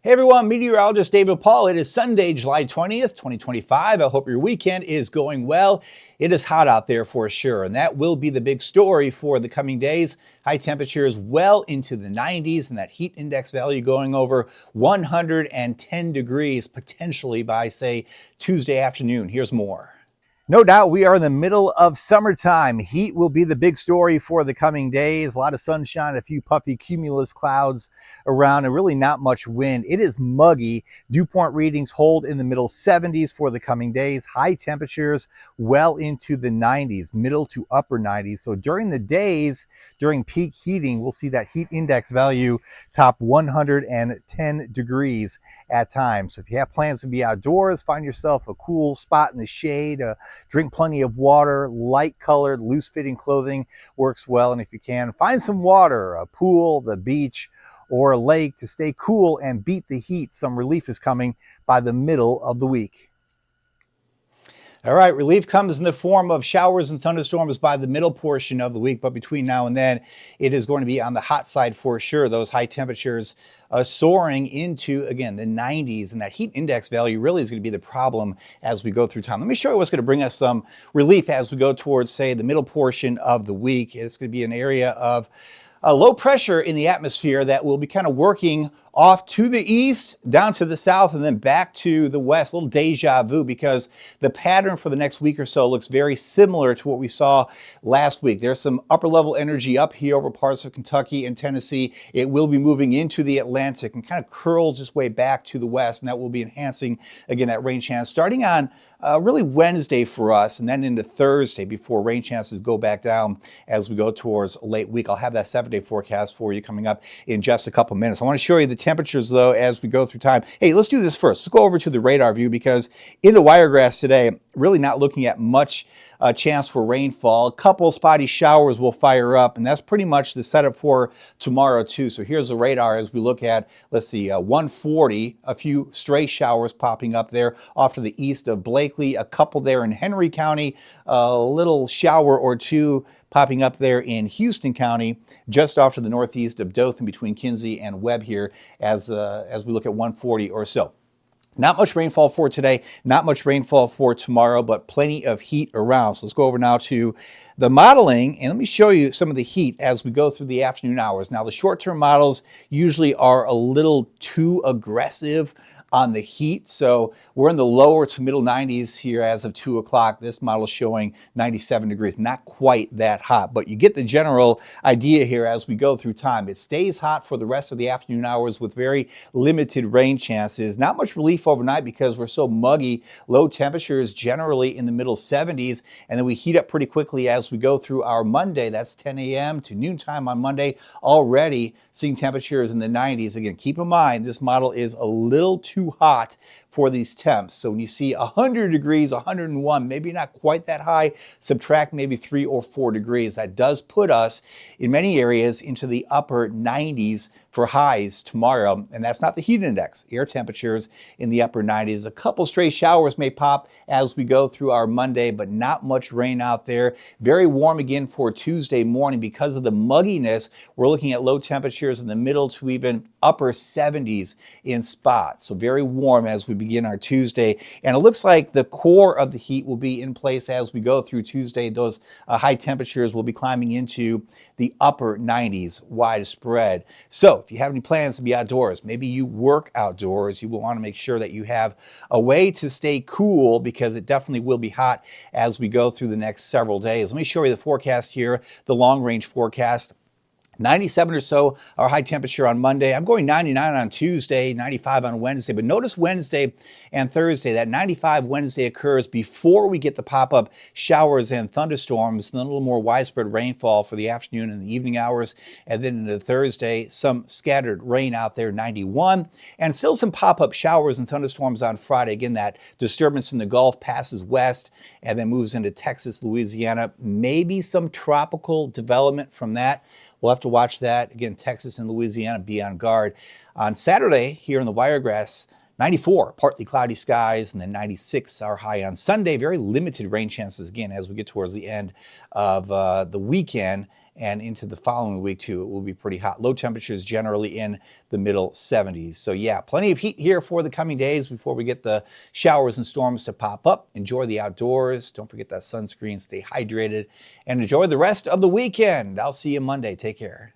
Hey everyone, meteorologist David Paul. It is Sunday, July 20th, 2025. I hope your weekend is going well. It is hot out there for sure, and that will be the big story for the coming days. High temperatures well into the 90s and that heat index value going over 110 degrees potentially by, say, Tuesday afternoon. Here's more. No doubt we are in the middle of summertime. Heat will be the big story for the coming days. A lot of sunshine, a few puffy cumulus clouds around, and really not much wind. It is muggy. Dew point readings hold in the middle 70s for the coming days. High temperatures well into the 90s, middle to upper 90s. So during the days, during peak heating, we'll see that heat index value top 110 degrees at times. So if you have plans to be outdoors, find yourself a cool spot in the shade, drink plenty of water. Light colored, loose fitting clothing works well. And if you can, find some water, a pool, the beach, or a lake to stay cool and beat the heat. Some relief is coming by the middle of the week. All right, relief comes in the form of showers and thunderstorms by the middle portion of the week, but between now and then, it is going to be on the hot side for sure. Those high temperatures soaring into, again, the 90s, and that heat index value really is going to be the problem as we go through time. Let me show you what's going to bring us some relief as we go towards, say, the middle portion of the week. It's going to be an area of low pressure in the atmosphere that will be kind of working off to the east, down to the south, and then back to the west. A little deja vu, because the pattern for the next week or so looks very similar to what we saw last week. There's some upper level energy up here over parts of Kentucky and Tennessee. It will be moving into the Atlantic and kind of curls its way back to the west, and that will be enhancing, again, that rain chance starting on really Wednesday for us, and then into Thursday before rain chances go back down as we go towards late week. I'll have that 7-day forecast for you coming up in just a couple minutes. I want to show you the temperatures, though, as we go through time. Hey, let's do this first. Let's go over to the radar view, because in the Wiregrass today, really not looking at much chance for rainfall. A couple spotty showers will fire up, and that's pretty much the setup for tomorrow too. So here's the radar as we look at, let's see, 140, a few stray showers popping up there off to the east of Blakely, a couple there in Henry County, a little shower or two popping up there in Houston County, just off to the northeast of Dothan between Kinsey and Webb here as we look at 140 or so. Not much rainfall for today, not much rainfall for tomorrow, but plenty of heat around. So let's go over now to the modeling, and let me show you some of the heat as we go through the afternoon hours. Now, the short-term models usually are a little too aggressive on the heat. So we're in the lower to middle 90s here as of 2 o'clock. This model is showing 97 degrees, not quite that hot, but you get the general idea here as we go through time. It stays hot for the rest of the afternoon hours with very limited rain chances. Not much relief overnight because we're so muggy. Low temperatures generally in the middle 70s, and then we heat up pretty quickly as we go through our Monday. That's 10 a.m. to noontime on Monday, already seeing temperatures in the 90s. Again, keep in mind, this model is a little too hot for these temps. So when you see 100 degrees, 101, maybe not quite that high, subtract maybe 3 or 4 degrees. That does put us in many areas into the upper 90s for highs tomorrow. And that's not the heat index. Air temperatures in the upper 90s. A couple stray showers may pop as we go through our Monday, but not much rain out there. Very warm again for Tuesday morning. Because of the mugginess, we're looking at low temperatures in the middle to even upper 70s in spots. So very warm as we begin our Tuesday. And it looks like the core of the heat will be in place as we go through Tuesday. Those high temperatures will be climbing into the upper 90s widespread. So if you have any plans to be outdoors, maybe you work outdoors, you will want to make sure that you have a way to stay cool, because it definitely will be hot as we go through the next several days. Let me show you the forecast here, the long range forecast. 97 or so, our high temperature on Monday. I'm going 99 on Tuesday, 95 on Wednesday. But notice Wednesday and Thursday, that 95 Wednesday occurs before we get the pop-up showers and thunderstorms, and then a little more widespread rainfall for the afternoon and the evening hours. And then into Thursday, some scattered rain out there, 91. And still some pop-up showers and thunderstorms on Friday. Again, that disturbance in the Gulf passes west and then moves into Texas, Louisiana. Maybe some tropical development from that. We'll have to watch that. Again, Texas and Louisiana, be on guard. On Saturday, here in the Wiregrass, 94, partly cloudy skies, and then 96 our high on Sunday. Very limited rain chances again as we get towards the end of the weekend. and into the following week too. It will be pretty hot. Low temperatures generally in the middle 70s. So yeah, plenty of heat here for the coming days before we get the showers and storms to pop up. Enjoy the outdoors. Don't forget that sunscreen. Stay hydrated and enjoy the rest of the weekend. I'll see you Monday. Take care.